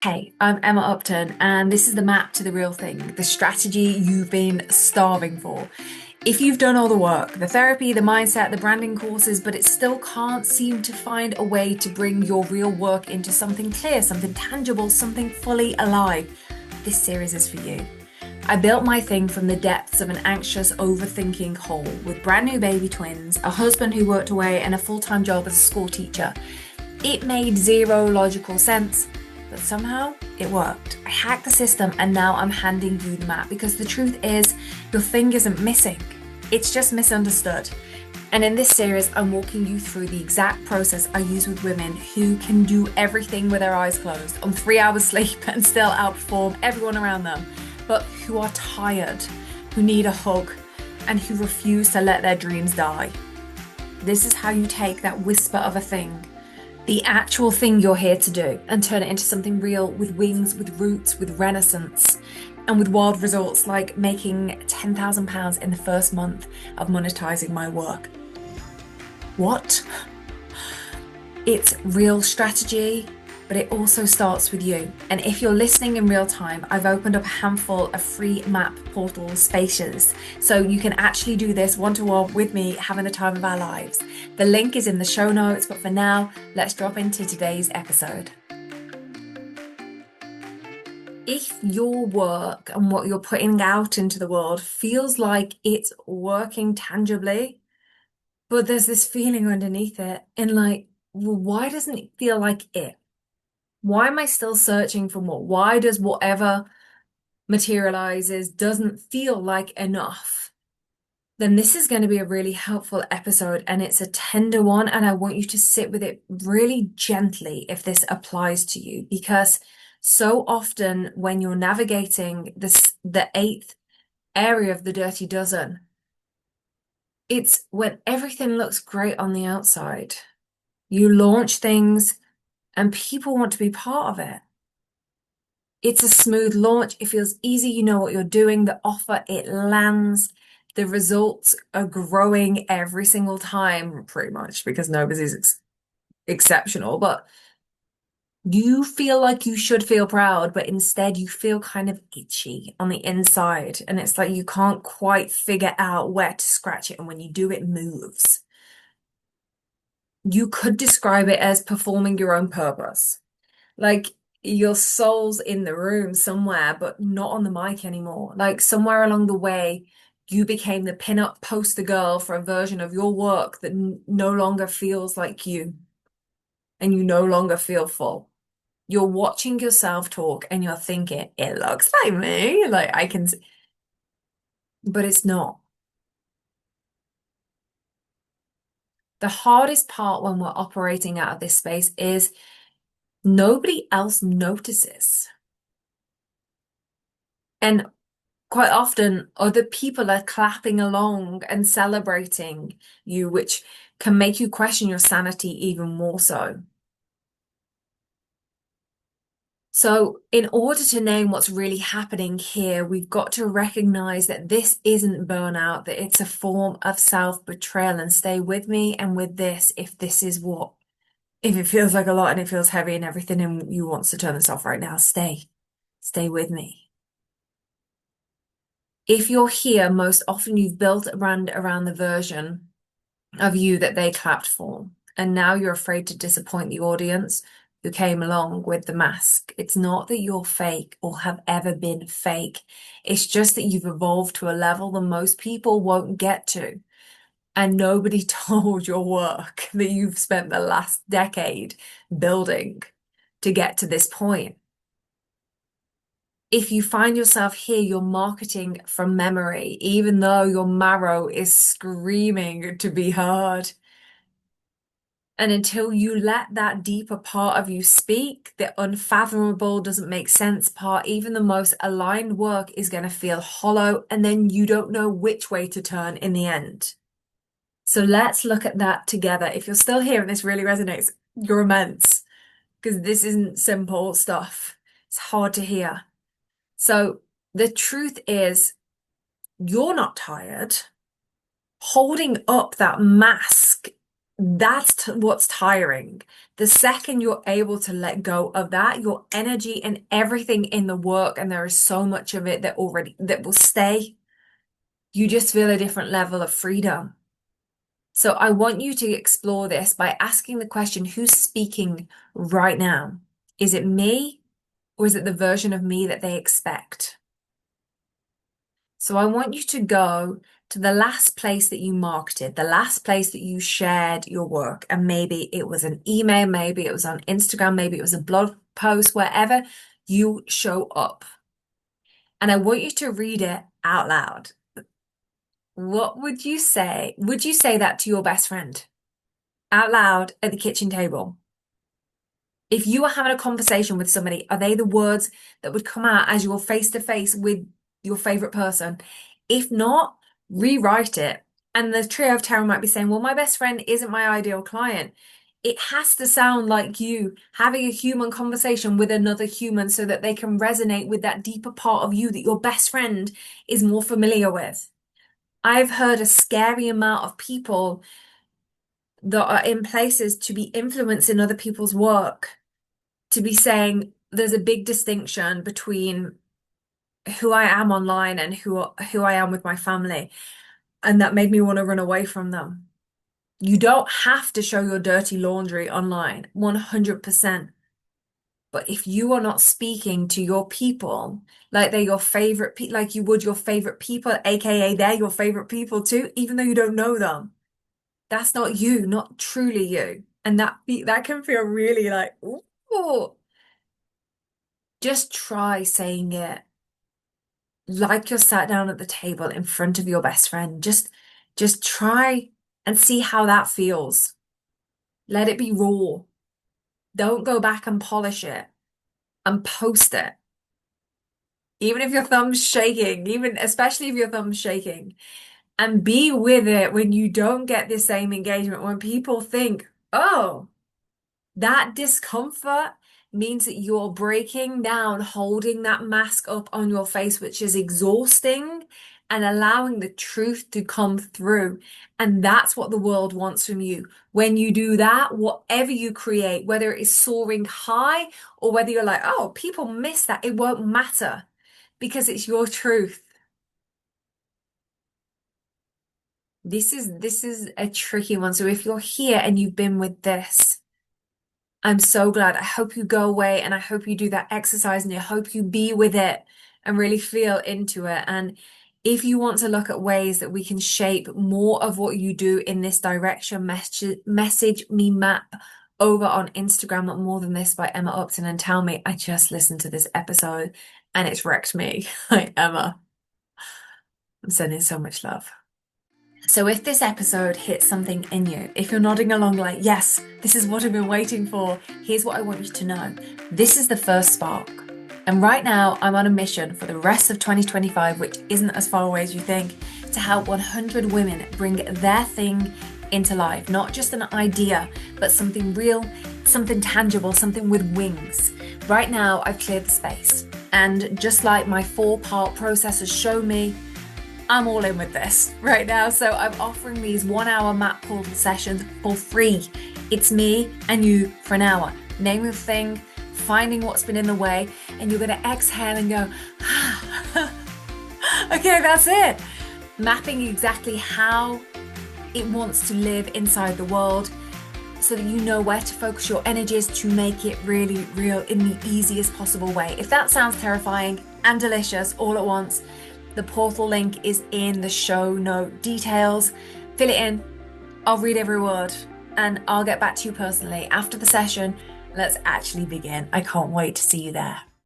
Hey, I'm Emma Upton, and this is the map to the real thing, the strategy you've been starving for. If you've done all the work, the therapy, the mindset, the branding courses, but it still can't seem to find a way to bring your real work into something clear, something tangible, something fully alive, this series is for you. I built my thing from the depths of an anxious, overthinking hole with brand new baby twins, a husband who worked away, and a full time job as a school teacher. It made zero logical sense, but somehow it worked. I hacked the system and now I'm handing you the map because the truth is, your thing isn't missing, it's just misunderstood. And in this series, I'm walking you through the exact process I use with women who can do everything with their eyes closed on 3 hours sleep and still outperform everyone around them, but who are tired, who need a hug, and who refuse to let their dreams die. This is how you take that whisper of a thing, the actual thing you're here to do, and turn it into something real with wings, with roots, with renaissance, and with wild results like making £10,000 in the first month of monetizing my work. What? It's real strategy, but it also starts with you. And if you're listening in real time, I've opened up a handful of free map portal spaces. So you can actually do this one-to-one with me, having the time of our lives. The link is in the show notes, but for now, let's drop into today's episode. If your work and what you're putting out into the world feels like it's working tangibly, but there's this feeling underneath it, and like, well, why doesn't it feel like it? Why am I still searching for more? Why does whatever materializes doesn't feel like enough? Then this is going to be a really helpful episode, and it's a tender one, and I want you to sit with it really gently if this applies to you, because so often when you're navigating the eighth area of the Dirty Dozen, it's when everything looks great on the outside. You launch things and people want to be part of it. It's a smooth launch. It feels easy. You know what you're doing. The offer, it lands. The results are growing every single time, pretty much, because nobody's exceptional. But you feel like you should feel proud, but instead you feel kind of itchy on the inside. And it's like you can't quite figure out where to scratch it. And when you do, it moves. You could describe it as performing your own purpose. Like your soul's in the room somewhere, but not on the mic anymore. Like somewhere along the way, you became the pin-up poster girl for a version of your work that no longer feels like you, and you no longer feel full. You're watching yourself talk and you're thinking, it looks like me. Like I can, but it's not. The hardest part when we're operating out of this space is nobody else notices. And quite often other people are clapping along and celebrating you, which can make you question your sanity even more so. So, in order to name what's really happening here, we've got to recognize that this isn't burnout, that it's a form of self-betrayal. And stay with me and with this if it feels like a lot and it feels heavy and everything, and you want to turn this off right now, stay with me. If you're here, most often you've built a brand around the version of you that they clapped for. And now you're afraid to disappoint the audience who came along with the mask. It's not that you're fake or have ever been fake. It's just that you've evolved to a level that most people won't get to. And nobody told your work that you've spent the last decade building to get to this point. If you find yourself here, you're marketing from memory, even though your marrow is screaming to be heard. And until you let that deeper part of you speak, the unfathomable doesn't make sense part, even the most aligned work is going to feel hollow, and then you don't know which way to turn in the end. So let's look at that together. If you're still here and this really resonates, you're immense, because this isn't simple stuff. It's hard to hear. So the truth is, you're not tired. Holding up that mask That's what's tiring. The second you're able to let go of that, your energy and everything in the work, and there is so much of it that will stay, you just feel a different level of freedom. So I want you to explore this by asking the question, who's speaking right now? Is it me or is it the version of me that they expect? So I want you to go to the last place that you marketed, the last place that you shared your work. And maybe it was an email, maybe it was on Instagram, maybe it was a blog post, wherever you show up. And I want you to read it out loud. What would you say? Would you say that to your best friend out loud at the kitchen table? If you were having a conversation with somebody, are they the words that would come out as you're face to face with your favorite person? If not, rewrite it. And the trio of terror might be saying, well, my best friend isn't my ideal client. It has to sound like you having a human conversation with another human so that they can resonate with that deeper part of you that your best friend is more familiar with. I've heard a scary amount of people that are in places to be influencing other people's work, to be saying there's a big distinction between who I am online and who I am with my family. And that made me want to run away from them. You don't have to show your dirty laundry online, 100%. But if you are not speaking to your people like they're your favorite, like you would your favorite people, aka they're your favorite people too, even though you don't know them, that's not you, not truly you. And that can feel really like, ooh. Just try saying it like you're sat down at the table in front of your best friend. Just try and see how that feels. Let it be raw. Don't go back and polish it and post it. Even if your thumb's shaking, even especially if your thumb's shaking, and be with it when you don't get the same engagement, when people think, oh, that discomfort means that you're breaking down, holding that mask up on your face, which is exhausting, and allowing the truth to come through. And that's what the world wants from you. When you do that, whatever you create, whether it is soaring high or whether you're like, oh, people miss that, it won't matter because it's your truth. This is a tricky one. So if you're here and you've been with this, I'm so glad. I hope you go away and I hope you do that exercise and I hope you be with it and really feel into it. And if you want to look at ways that we can shape more of what you do in this direction, message me map over on Instagram at More Than This by Emma Upton and tell me I just listened to this episode and it's wrecked me. Hi, Emma. I'm sending so much love. So if this episode hits something in you, if you're nodding along like, yes, this is what I've been waiting for, here's what I want you to know. This is the first spark. And right now I'm on a mission for the rest of 2025, which isn't as far away as you think, to help 100 women bring their thing into life. Not just an idea, but something real, something tangible, something with wings. Right now I've cleared the space. And just like my 4-part process has shown me, I'm all in with this right now. So I'm offering these 1-hour map pull sessions for free. It's me and you for an hour. Naming the thing, finding what's been in the way, and you're going to exhale and go, okay, that's it. Mapping exactly how it wants to live inside the world so that you know where to focus your energies to make it really real in the easiest possible way. If that sounds terrifying and delicious all at once, the portal link is in the show note details. Fill it in. I'll read every word and I'll get back to you personally after the session. Let's actually begin. I can't wait to see you there.